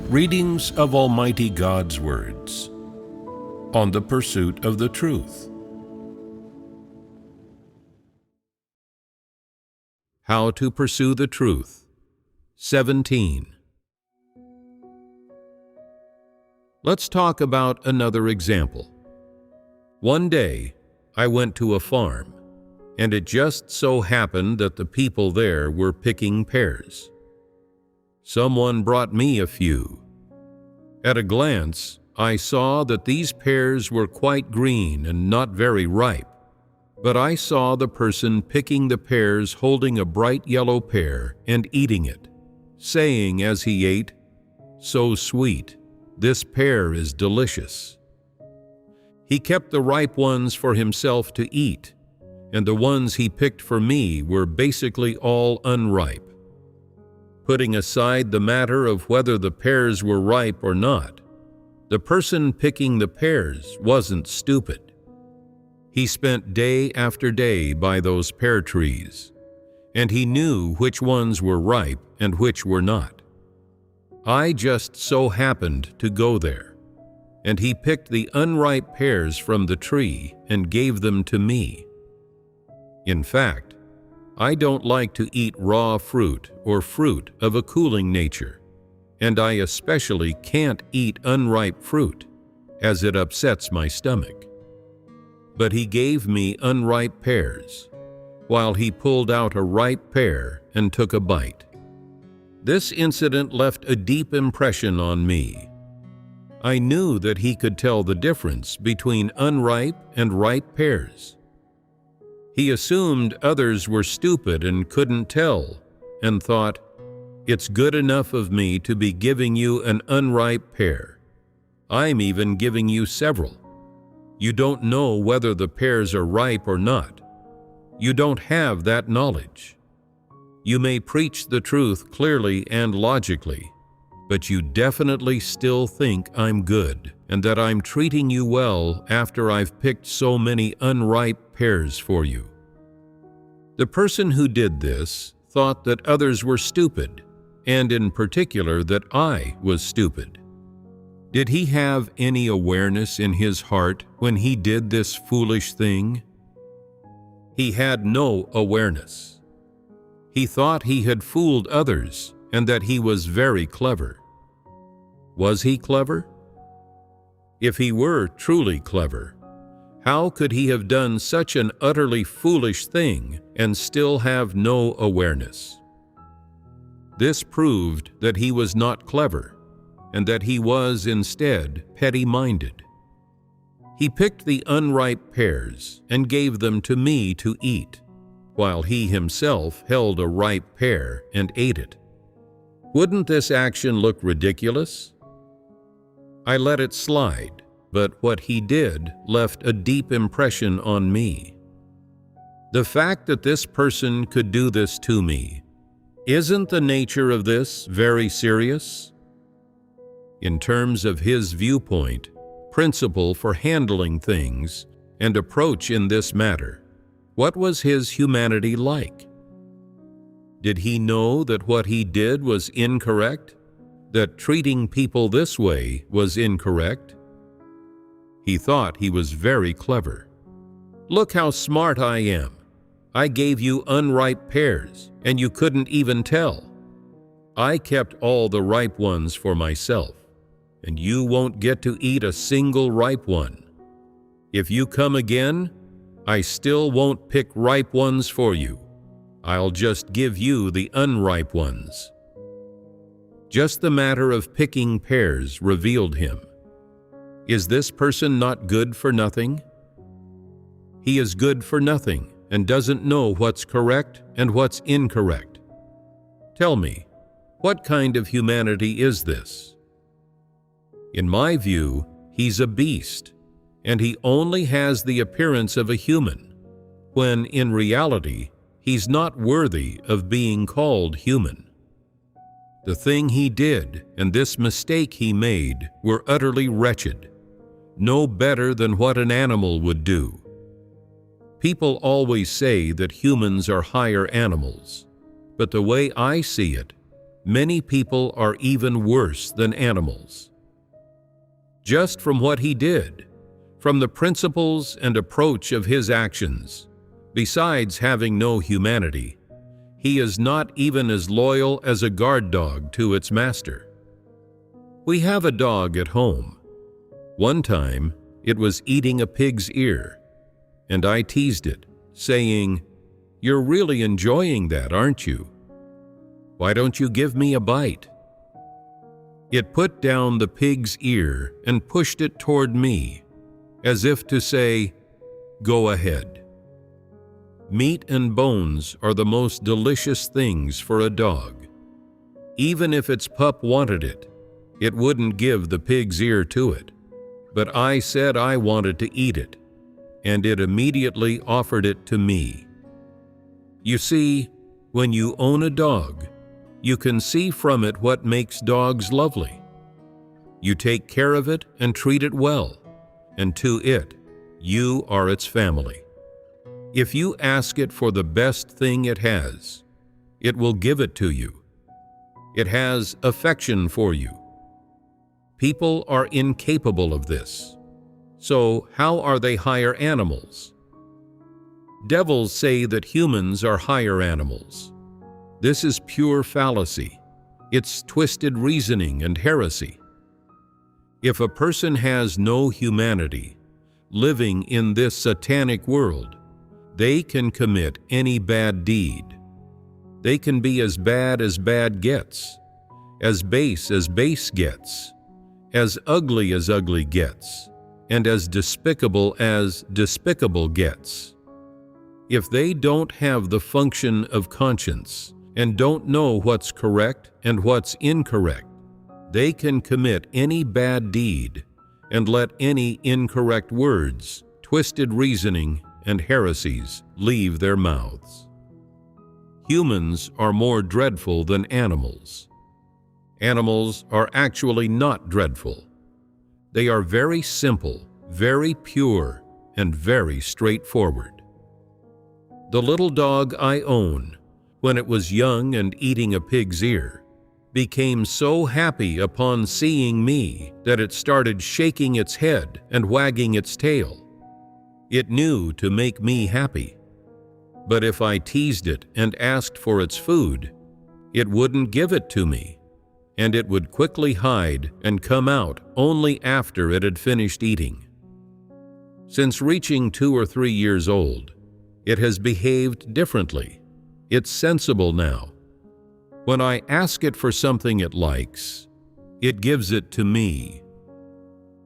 Readings of Almighty God's words on the pursuit of the truth. How to pursue the truth. 17. Let's talk about another example. One day, I went to a farm, and it just so happened that the people there were picking pears. Someone brought me a few. At a glance, I saw that these pears were quite green and not very ripe, but I saw the person picking the pears holding a bright yellow pear and eating it, saying as he ate, "So sweet, this pear is delicious." He kept the ripe ones for himself to eat, and the ones he picked for me were basically all unripe. Putting aside the matter of whether the pears were ripe or not, the person picking the pears wasn't stupid. He spent day after day by those pear trees, and he knew which ones were ripe and which were not. I just so happened to go there, and he picked the unripe pears from the tree and gave them to me. In fact, I don't like to eat raw fruit or fruit of a cooling nature, and I especially can't eat unripe fruit, as it upsets my stomach. But he gave me unripe pears, while he pulled out a ripe pear and took a bite. This incident left a deep impression on me. I knew that he could tell the difference between unripe and ripe pears. He assumed others were stupid and couldn't tell, and thought, "It's good enough of me to be giving you an unripe pear. I'm even giving you several. You don't know whether the pears are ripe or not. You don't have that knowledge. You may preach the truth clearly and logically, but you definitely still think I'm good and that I'm treating you well after I've picked so many unripe pears for you." The person who did this thought that others were stupid, and in particular that I was stupid. Did he have any awareness in his heart when he did this foolish thing? He had no awareness. He thought he had fooled others and that he was very clever. Was he clever? If he were truly clever, how could he have done such an utterly foolish thing and still have no awareness? This proved that he was not clever, and that he was instead petty-minded. He picked the unripe pears and gave them to me to eat, while he himself held a ripe pear and ate it. Wouldn't this action look ridiculous? I let it slide, but what he did left a deep impression on me. The fact that this person could do this to me, isn't the nature of this very serious? In terms of his viewpoint, principle for handling things, and approach in this matter, what was his humanity like? Did he know that what he did was incorrect? That treating people this way was incorrect? He thought he was very clever. "Look how smart I am. I gave you unripe pears, and you couldn't even tell. I kept all the ripe ones for myself, and you won't get to eat a single ripe one. If you come again, I still won't pick ripe ones for you. I'll just give you the unripe ones." Just the matter of picking pears revealed him. Is this person not good for nothing? He is good for nothing and doesn't know what's correct and what's incorrect. Tell me, what kind of humanity is this? In my view, he's a beast, and he only has the appearance of a human, when in reality, he's not worthy of being called human. The thing he did and this mistake he made were utterly wretched, no better than what an animal would do. People always say that humans are higher animals, but the way I see it, many people are even worse than animals. Just from what he did, from the principles and approach of his actions, besides having no humanity, he is not even as loyal as a guard dog to its master. We have a dog at home. One time, it was eating a pig's ear, and I teased it, saying, "You're really enjoying that, aren't you? Why don't you give me a bite?" It put down the pig's ear and pushed it toward me, as if to say, "Go ahead." Meat and bones are the most delicious things for a dog. Even if its pup wanted it, it wouldn't give the pig's ear to it. But I said I wanted to eat it, and it immediately offered it to me. You see, when you own a dog, you can see from it what makes dogs lovely. You take care of it and treat it well, and to it, you are its family. If you ask it for the best thing it has, it will give it to you. It has affection for you. People are incapable of this. So how are they higher animals? Devils say that humans are higher animals. This is pure fallacy. It's twisted reasoning and heresy. If a person has no humanity, living in this satanic world, they can commit any bad deed. They can be as bad gets, as base gets, as ugly gets, and as despicable gets. If they don't have the function of conscience and don't know what's correct and what's incorrect, they can commit any bad deed and let any incorrect words, twisted reasoning, and heresies leave their mouths. Humans are more dreadful than animals. Animals are actually not dreadful. They are very simple, very pure, and very straightforward. The little dog I own, when it was young and eating a pig's ear, became so happy upon seeing me that it started shaking its head and wagging its tail. It knew to make me happy. But if I teased it and asked for its food, it wouldn't give it to me, and it would quickly hide and come out only after it had finished eating. Since reaching 2 or 3 years old, it has behaved differently. It's sensible now. When I ask it for something it likes, it gives it to me.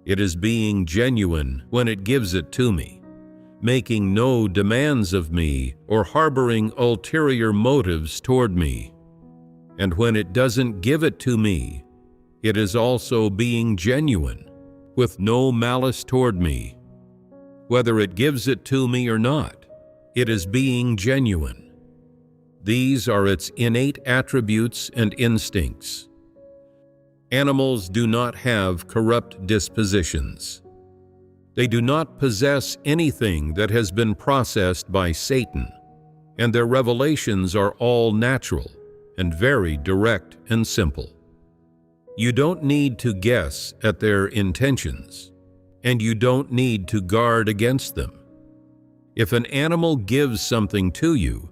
It is being genuine when it gives it to me, making no demands of me or harboring ulterior motives toward me. And when it doesn't give it to me, it is also being genuine, with no malice toward me. Whether it gives it to me or not, it is being genuine. These are its innate attributes and instincts. Animals do not have corrupt dispositions. They do not possess anything that has been processed by Satan, and their revelations are all natural and very direct and simple. You don't need to guess at their intentions, and you don't need to guard against them. If an animal gives something to you,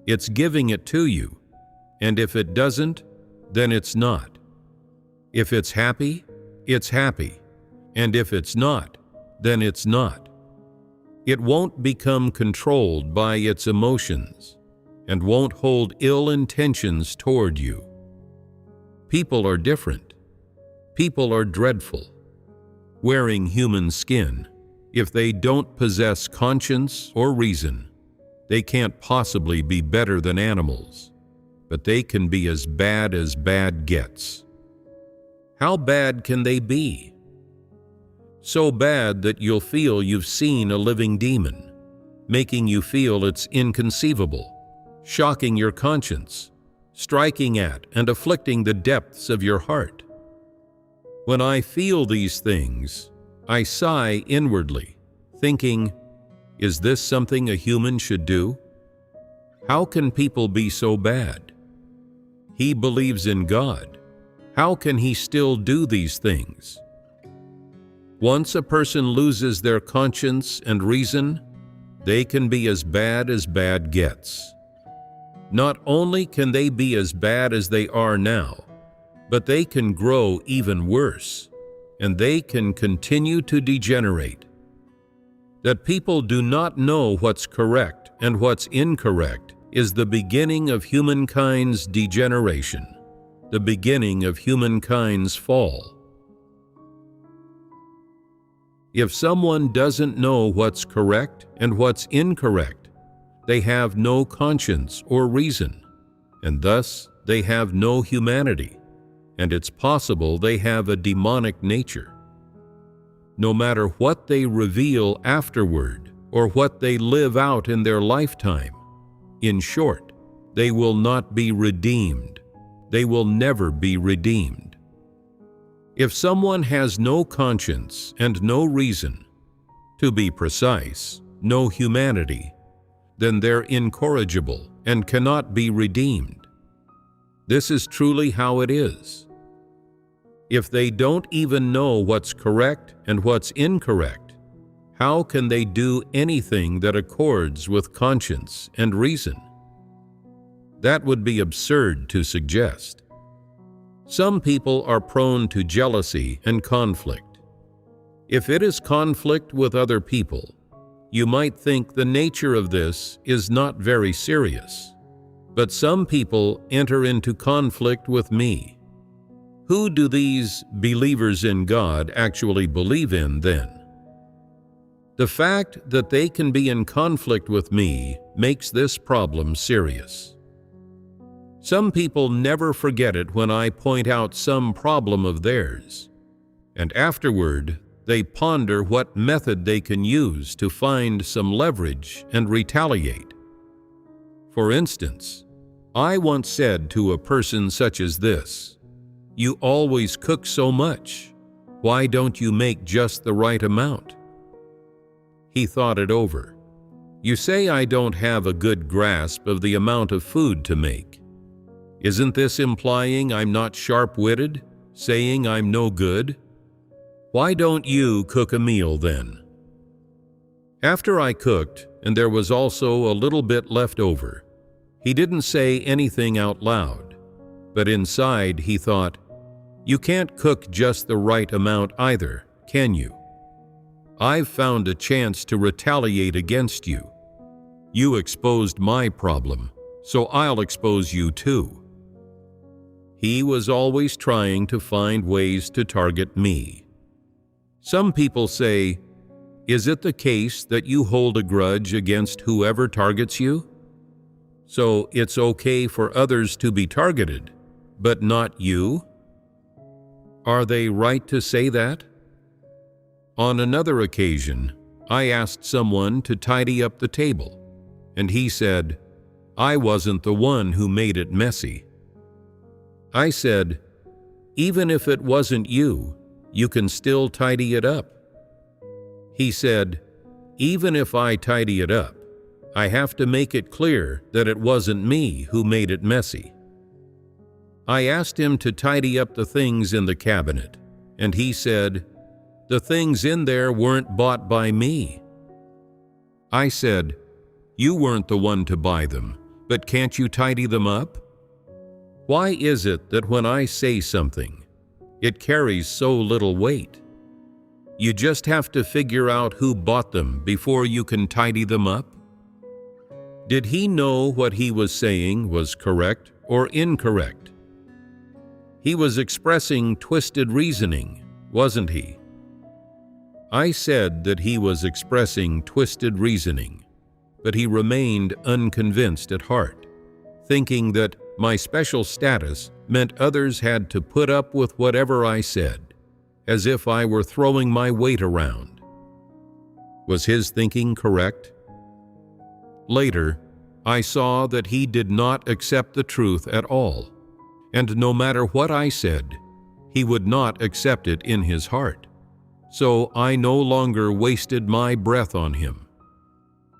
it's giving it to you, and if it doesn't, then it's not. If it's happy, and if it's not, then it's not. It won't become controlled by its emotions, and won't hold ill intentions toward you. People are different. People are dreadful. Wearing human skin, if they don't possess conscience or reason, they can't possibly be better than animals, but they can be as bad gets. How bad can they be? So bad that you'll feel you've seen a living demon, making you feel it's inconceivable, shocking your conscience, striking at and afflicting the depths of your heart. When I feel these things, I sigh inwardly, thinking, is this something a human should do? How can people be so bad? He believes in God. How can he still do these things? Once a person loses their conscience and reason, they can be as bad gets. Not only can they be as bad as they are now, but they can grow even worse, and they can continue to degenerate. That people do not know what's correct and what's incorrect is the beginning of humankind's degeneration, the beginning of humankind's fall. If someone doesn't know what's correct and what's incorrect, they have no conscience or reason, and thus they have no humanity, and it's possible they have a demonic nature. No matter what they reveal afterward or what they live out in their lifetime, in short, they will not be redeemed. They will never be redeemed. If someone has no conscience and no reason, to be precise, no humanity, then they're incorrigible and cannot be redeemed. This is truly how it is. If they don't even know what's correct and what's incorrect, how can they do anything that accords with conscience and reason? That would be absurd to suggest. Some people are prone to jealousy and conflict. If it is conflict with other people, you might think the nature of this is not very serious. But some people enter into conflict with me. Who do these believers in God actually believe in then? The fact that they can be in conflict with me makes this problem serious. Some people never forget it when I point out some problem of theirs, and afterward they ponder what method they can use to find some leverage and retaliate. For instance, I once said to a person such as this, "You always cook so much. Why don't you make just the right amount?" He thought it over. "You say I don't have a good grasp of the amount of food to make. Isn't this implying I'm not sharp-witted, saying I'm no good? Why don't you cook a meal then?" After I cooked, and there was also a little bit left over, he didn't say anything out loud, but inside he thought, "You can't cook just the right amount either, can you? I've found a chance to retaliate against you. You exposed my problem, so I'll expose you too." He was always trying to find ways to target me. Some people say, "Is it the case that you hold a grudge against whoever targets you? So it's okay for others to be targeted, but not you?" Are they right to say that? On another occasion, I asked someone to tidy up the table, and he said, "I wasn't the one who made it messy." I said, "Even if it wasn't you, you can still tidy it up." He said, "Even if I tidy it up, I have to make it clear that it wasn't me who made it messy." I asked him to tidy up the things in the cabinet, and he said, "The things in there weren't bought by me." I said, "You weren't the one to buy them, but can't you tidy them up?" Why is it that when I say something, it carries so little weight? You just have to figure out who bought them before you can tidy them up? Did he know what he was saying was correct or incorrect? He was expressing twisted reasoning, wasn't he? I said that he was expressing twisted reasoning, but he remained unconvinced at heart, thinking that my special status meant others had to put up with whatever I said, as if I were throwing my weight around. Was his thinking correct? Later, I saw that he did not accept the truth at all, and no matter what I said, he would not accept it in his heart. So I no longer wasted my breath on him.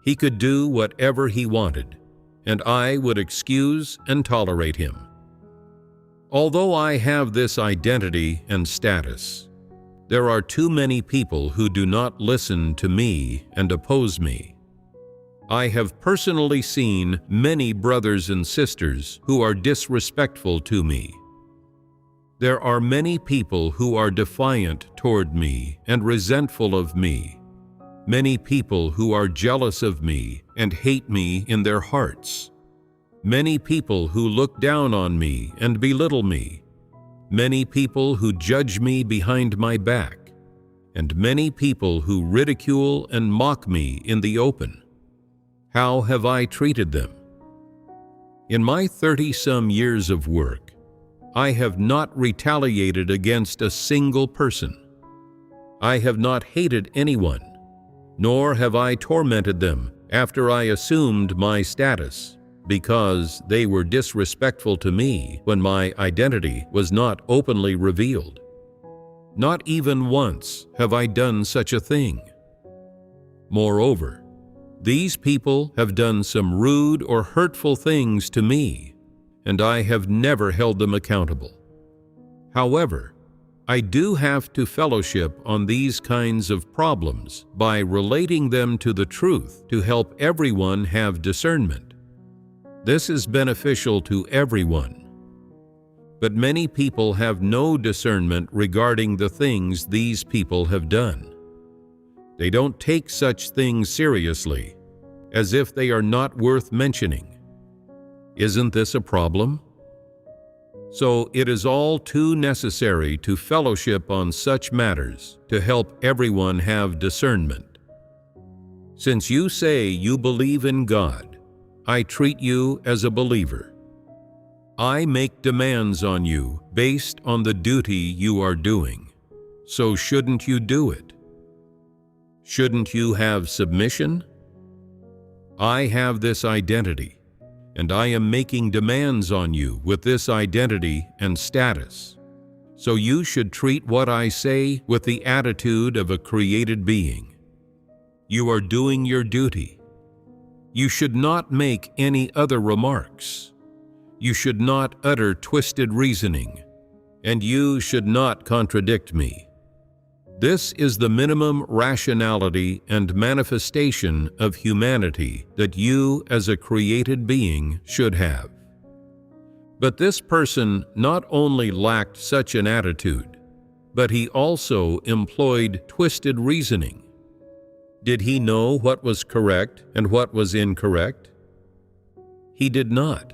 He could do whatever he wanted, and I would excuse and tolerate him. Although I have this identity and status, there are too many people who do not listen to me and oppose me. I have personally seen many brothers and sisters who are disrespectful to me. There are many people who are defiant toward me and resentful of me. Many people who are jealous of me and hate me in their hearts. Many people who look down on me and belittle me. Many people who judge me behind my back. And many people who ridicule and mock me in the open. How have I treated them? In my 30-some years of work, I have not retaliated against a single person. I have not hated anyone, nor have I tormented them after I assumed my status, because they were disrespectful to me when my identity was not openly revealed. Not even once have I done such a thing. Moreover, these people have done some rude or hurtful things to me, and I have never held them accountable. However, I do have to fellowship on these kinds of problems by relating them to the truth to help everyone have discernment. This is beneficial to everyone. But many people have no discernment regarding the things these people have done. They don't take such things seriously, as if they are not worth mentioning. Isn't this a problem? So it is all too necessary to fellowship on such matters to help everyone have discernment. Since you say you believe in God, I treat you as a believer. I make demands on you based on the duty you are doing. So shouldn't you do it? Shouldn't you have submission? I have this identity, and I am making demands on you with this identity and status. So you should treat what I say with the attitude of a created being. You are doing your duty. You should not make any other remarks. You should not utter twisted reasoning, and you should not contradict me. This is the minimum rationality and manifestation of humanity that you as a created being should have. But this person not only lacked such an attitude, but he also employed twisted reasoning. Did he know what was correct and what was incorrect? He did not.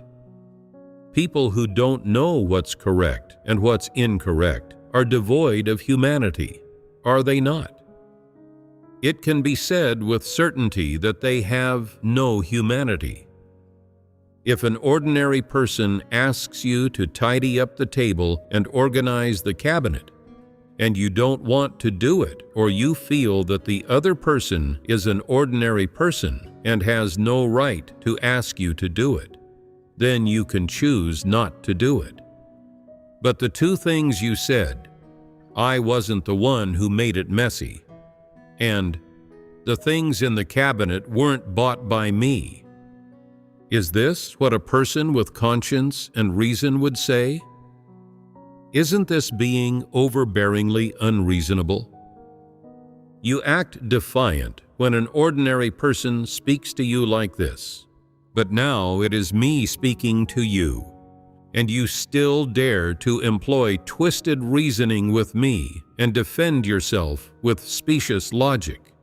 People who don't know what's correct and what's incorrect are devoid of humanity, are they not? It can be said with certainty that they have no humanity. If an ordinary person asks you to tidy up the table and organize the cabinet, and you don't want to do it, or you feel that the other person is an ordinary person and has no right to ask you to do it, then you can choose not to do it. But the two things you said, I wasn't the one who made it messy, and the things in the cabinet weren't bought by me. Is this what a person with conscience and reason would say? Isn't this being overbearingly unreasonable? You act defiant when an ordinary person speaks to you like this, but now it is me speaking to you, and you still dare to employ twisted reasoning with me and defend yourself with specious logic.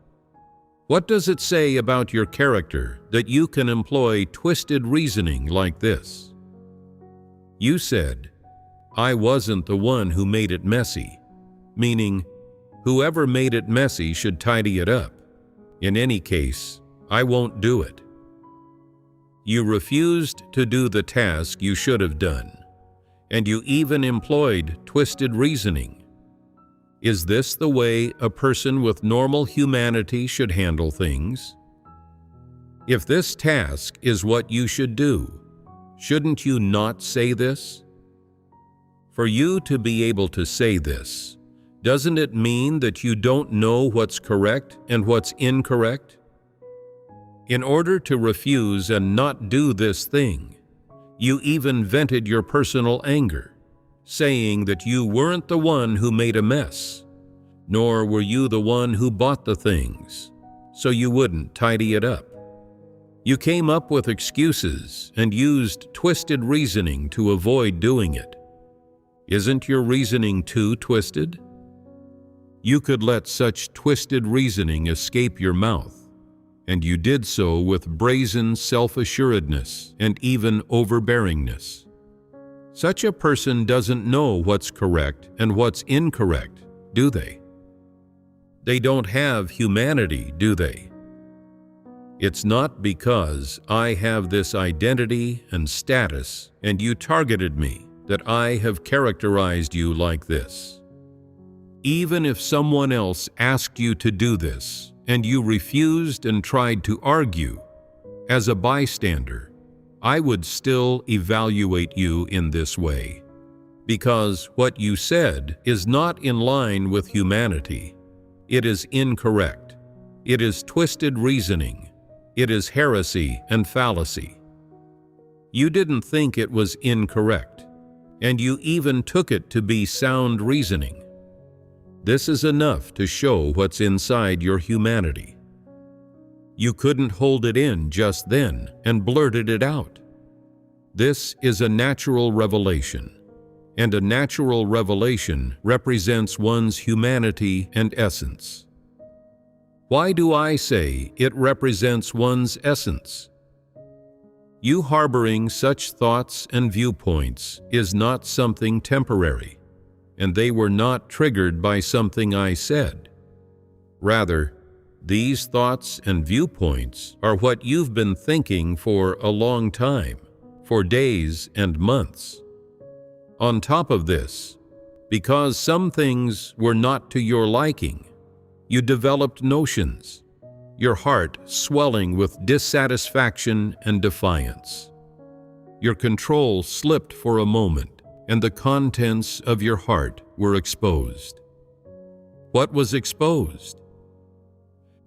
What does it say about your character that you can employ twisted reasoning like this? You said, I wasn't the one who made it messy, meaning whoever made it messy should tidy it up. In any case, I won't do it. You refused to do the task you should have done, and you even employed twisted reasoning. Is this the way a person with normal humanity should handle things? If this task is what you should do, shouldn't you not say this? For you to be able to say this, doesn't it mean that you don't know what's correct and what's incorrect? In order to refuse and not do this thing, you even vented your personal anger. saying that you weren't the one who made a mess, nor were you the one who bought the things, so you wouldn't tidy it up. You came up with excuses and used twisted reasoning to avoid doing it. Isn't your reasoning too twisted? You could let such twisted reasoning escape your mouth, and you did so with brazen self-assuredness and even overbearingness. Such a person doesn't know what's correct and what's incorrect, do they? They don't have humanity, do they? It's not because I have this identity and status and you targeted me that I have characterized you like this. Even if someone else asked you to do this and you refused and tried to argue, as a bystander, I would still evaluate you in this way, because what you said is not in line with humanity. It is incorrect. It is twisted reasoning. It is heresy and fallacy. You didn't think it was incorrect, and you even took it to be sound reasoning. This is enough to show what's inside your humanity. You couldn't hold it in just then and blurted it out. This is a natural revelation, and a natural revelation represents one's humanity and essence. Why do I say it represents one's essence? You harboring such thoughts and viewpoints is not something temporary, and they were not triggered by something I said. Rather, these thoughts and viewpoints are what you've been thinking for a long time, for days and months. On top of this, because some things were not to your liking, you developed notions, your heart swelling with dissatisfaction and defiance. Your control slipped for a moment, and the contents of your heart were exposed. What was exposed?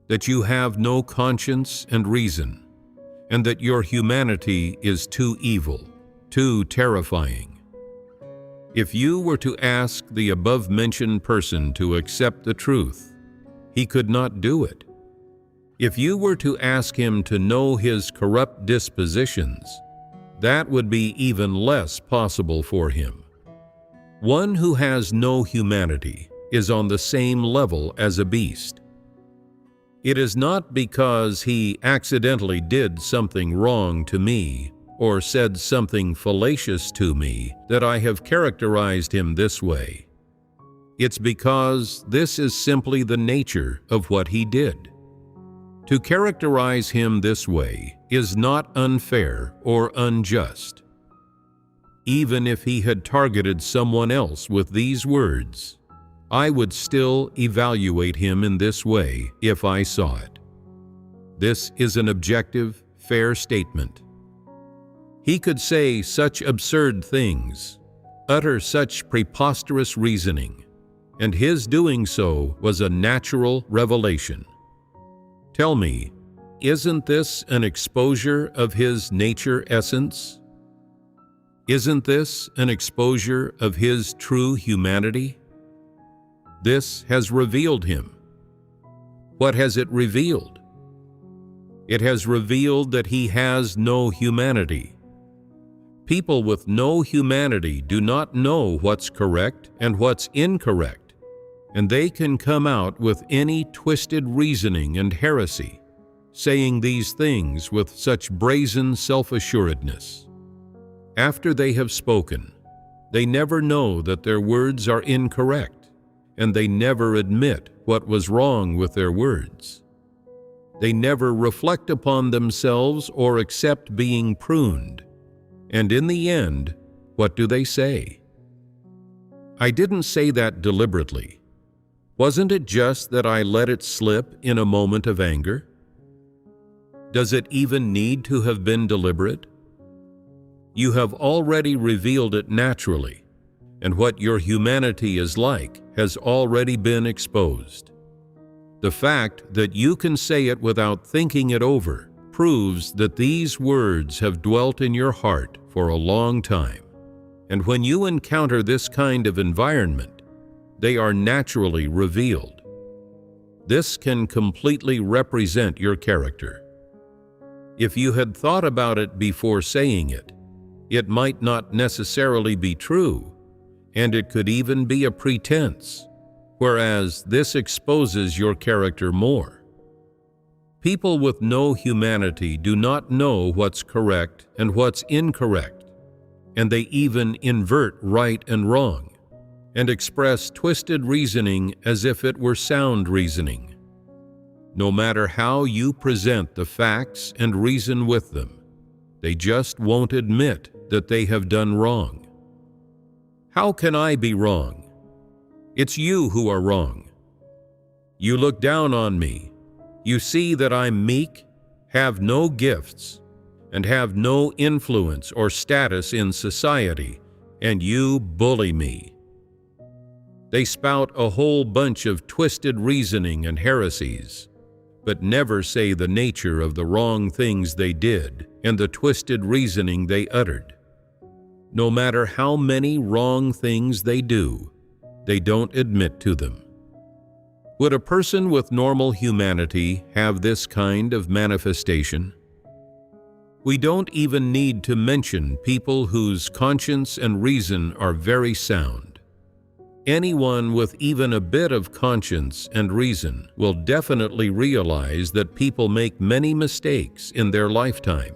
That you have no conscience and reason, and that your humanity is too evil, too terrifying. If you were to ask the above-mentioned person to accept the truth, he could not do it. If you were to ask him to know his corrupt dispositions, that would be even less possible for him. One who has no humanity is on the same level as a beast. It is not because he accidentally did something wrong to me or said something fallacious to me that I have characterized him this way. It's because this is simply the nature of what he did. To characterize him this way is not unfair or unjust. Even if he had targeted someone else with these words, I would still evaluate him in this way if I saw it. This is an objective, fair statement. He could say such absurd things, utter such preposterous reasoning, and his doing so was a natural revelation. Tell me, isn't this an exposure of his nature essence? Isn't this an exposure of his true humanity? This has revealed him. What has it revealed? It has revealed that he has no humanity. People with no humanity do not know what's correct and what's incorrect, and they can come out with any twisted reasoning and heresy, saying these things with such brazen self-assuredness. After they have spoken, they never know that their words are incorrect, and they never admit what was wrong with their words. They never reflect upon themselves or accept being pruned. And in the end, what do they say? I didn't say that deliberately. Wasn't it just that I let it slip in a moment of anger? Does it even need to have been deliberate? You have already revealed it naturally, and what your humanity is like has already been exposed. The fact that you can say it without thinking it over proves that these words have dwelt in your heart for a long time, And when you encounter this kind of environment, they are naturally revealed. This can completely represent your character. If you had thought about it before saying it, it might not necessarily be true, and it could even be a pretense, whereas this exposes your character more. People with no humanity do not know what's correct and what's incorrect, and they even invert right and wrong, and express twisted reasoning as if it were sound reasoning. No matter how you present the facts and reason with them, they just won't admit that they have done wrong. How can I be wrong? It's you who are wrong. You look down on me. You see that I'm meek, have no gifts, and have no influence or status in society, and you bully me. They spout a whole bunch of twisted reasoning and heresies, but never say the nature of the wrong things they did and the twisted reasoning they uttered. No matter how many wrong things they do, they don't admit to them. Would a person with normal humanity have this kind of manifestation? We don't even need to mention people whose conscience and reason are very sound. Anyone with even a bit of conscience and reason will definitely realize that people make many mistakes in their lifetime.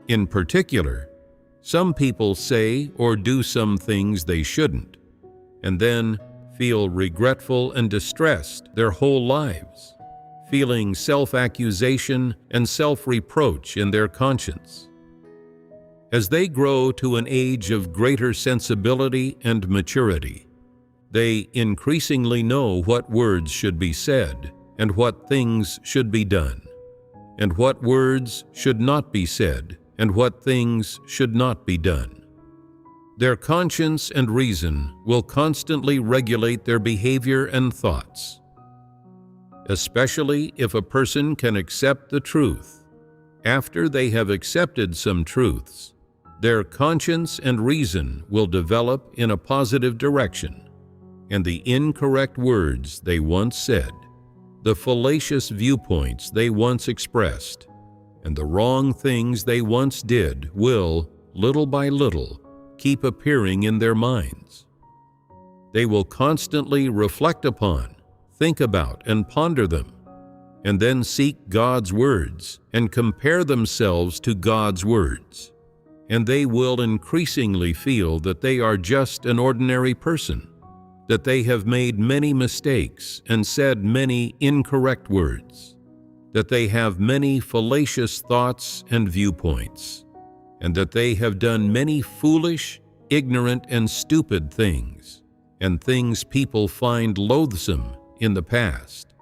In particular, some people say or do some things they shouldn't, and then feel regretful and distressed their whole lives, feeling self-accusation and self-reproach in their conscience. As they grow to an age of greater sensibility and maturity, they increasingly know what words should be said and what things should be done, and what words should not be said and what things should not be done. Their conscience and reason will constantly regulate their behavior and thoughts. Especially if a person can accept the truth. After they have accepted some truths, their conscience and reason will develop in a positive direction, and the incorrect words they once said, the fallacious viewpoints they once expressed, and the wrong things they once did will, little by little, keep appearing in their minds. They will constantly reflect upon, think about, and ponder them, and then seek God's words and compare themselves to God's words, and they will increasingly feel that they are just an ordinary person, that they have made many mistakes and said many incorrect words, that they have many fallacious thoughts and viewpoints, and that they have done many foolish, ignorant, and stupid things, and things people find loathsome in the past,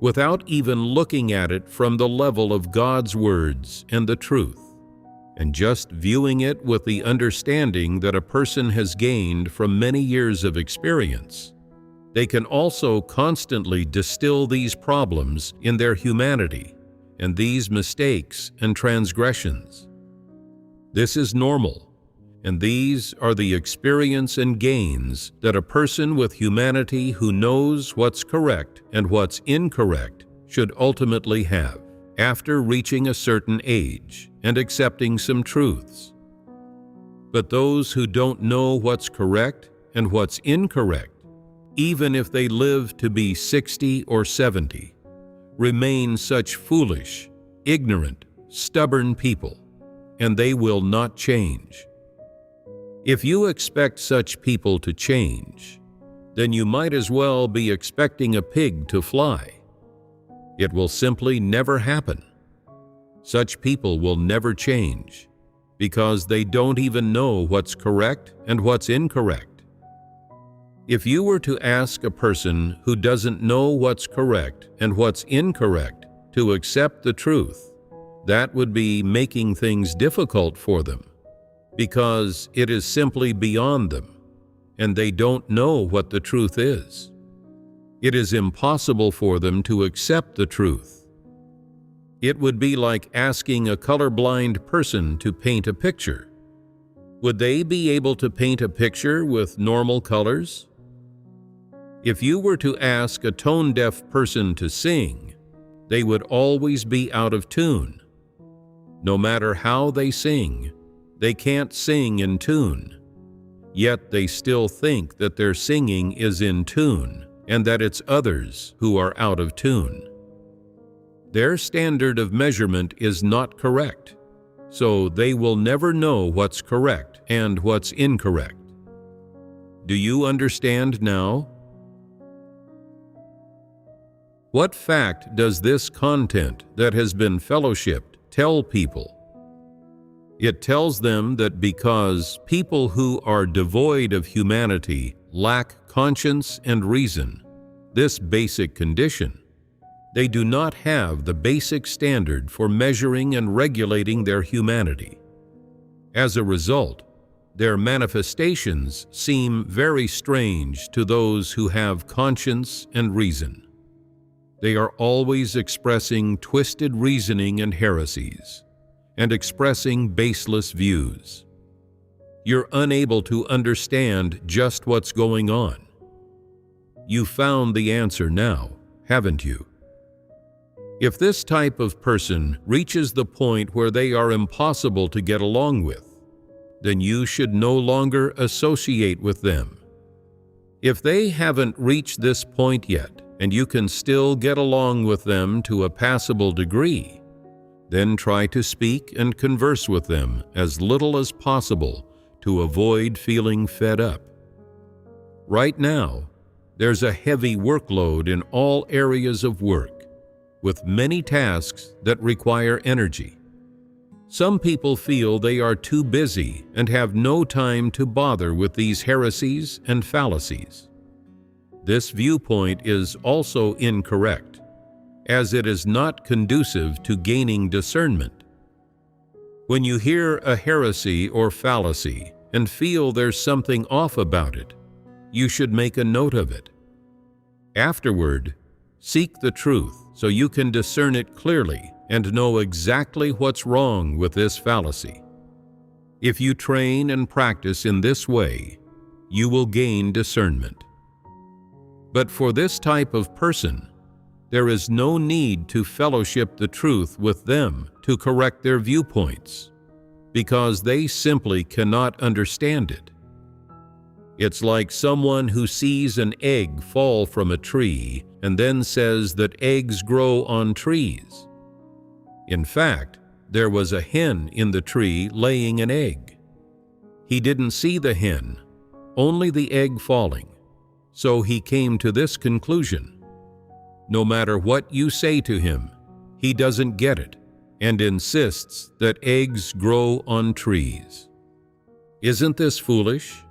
without even looking at it from the level of God's words and the truth, and just viewing it with the understanding that a person has gained from many years of experience. They can also constantly distill these problems in their humanity and these mistakes and transgressions. This is normal, and these are the experience and gains that a person with humanity who knows what's correct and what's incorrect should ultimately have after reaching a certain age and accepting some truths. But those who don't know what's correct and what's incorrect, even if they live to be 60 or 70, remain such foolish, ignorant, stubborn people, and they will not change. If you expect such people to change, then you might as well be expecting a pig to fly. It will simply never happen. Such people will never change because they don't even know what's correct and what's incorrect. If you were to ask a person who doesn't know what's correct and what's incorrect to accept the truth, that would be making things difficult for them because it is simply beyond them and they don't know what the truth is. It is impossible for them to accept the truth. It would be like asking a colorblind person to paint a picture. Would they be able to paint a picture with normal colors? If you were to ask a tone-deaf person to sing, they would always be out of tune. No matter how they sing, they can't sing in tune. Yet they still think that their singing is in tune and that it's others who are out of tune. Their standard of measurement is not correct, so they will never know what's correct and what's incorrect. Do you understand now? What fact does this content that has been fellowshipped tell people? It tells them that because people who are devoid of humanity lack conscience and reason, this basic condition, they do not have the basic standard for measuring and regulating their humanity. As a result, their manifestations seem very strange to those who have conscience and reason. They are always expressing twisted reasoning and heresies, and expressing baseless views. You're unable to understand just what's going on. You found the answer now, haven't you? If this type of person reaches the point where they are impossible to get along with, then you should no longer associate with them. If they haven't reached this point yet, and you can still get along with them to a passable degree, then try to speak and converse with them as little as possible to avoid feeling fed up. Right now, there's a heavy workload in all areas of work, with many tasks that require energy. Some people feel they are too busy and have no time to bother with these heresies and fallacies. This viewpoint is also incorrect, as it is not conducive to gaining discernment. When you hear a heresy or fallacy and feel there's something off about it, you should make a note of it. Afterward, seek the truth so you can discern it clearly and know exactly what's wrong with this fallacy. If you train and practice in this way, you will gain discernment. But for this type of person, there is no need to fellowship the truth with them to correct their viewpoints, because they simply cannot understand it. It's like someone who sees an egg fall from a tree and then says that eggs grow on trees. In fact, there was a hen in the tree laying an egg. He didn't see the hen, only the egg falling. So he came to this conclusion: no matter what you say to him, he doesn't get it and insists that eggs grow on trees. Isn't this foolish?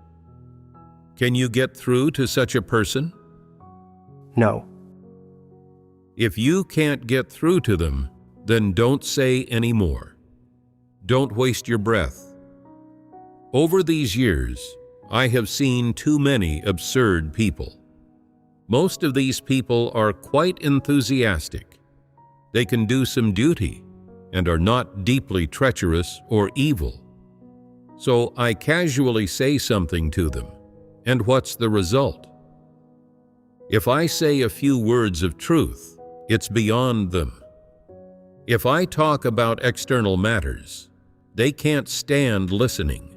Can you get through to such a person? No. If you can't get through to them, then don't say any more. Don't waste your breath. Over these years, I have seen too many absurd people. Most of these people are quite enthusiastic. They can do some duty and are not deeply treacherous or evil. So I casually say something to them, and what's the result? If I say a few words of truth, it's beyond them. If I talk about external matters, they can't stand listening.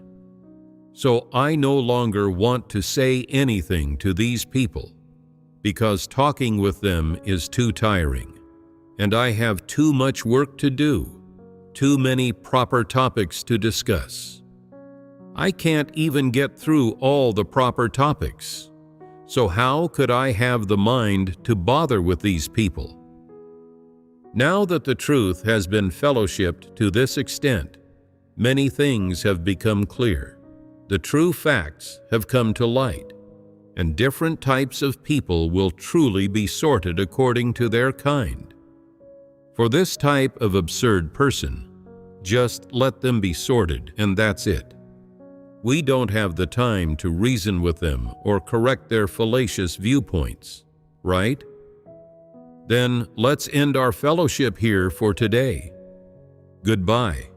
So I no longer want to say anything to these people, because talking with them is too tiring, and I have too much work to do, too many proper topics to discuss. I can't even get through all the proper topics, so how could I have the mind to bother with these people? Now that the truth has been fellowshipped to this extent, many things have become clear. The true facts have come to light, and different types of people will truly be sorted according to their kind. For this type of absurd person, just let them be sorted, and that's it. We don't have the time to reason with them or correct their fallacious viewpoints, right? Then let's end our fellowship here for today. Goodbye.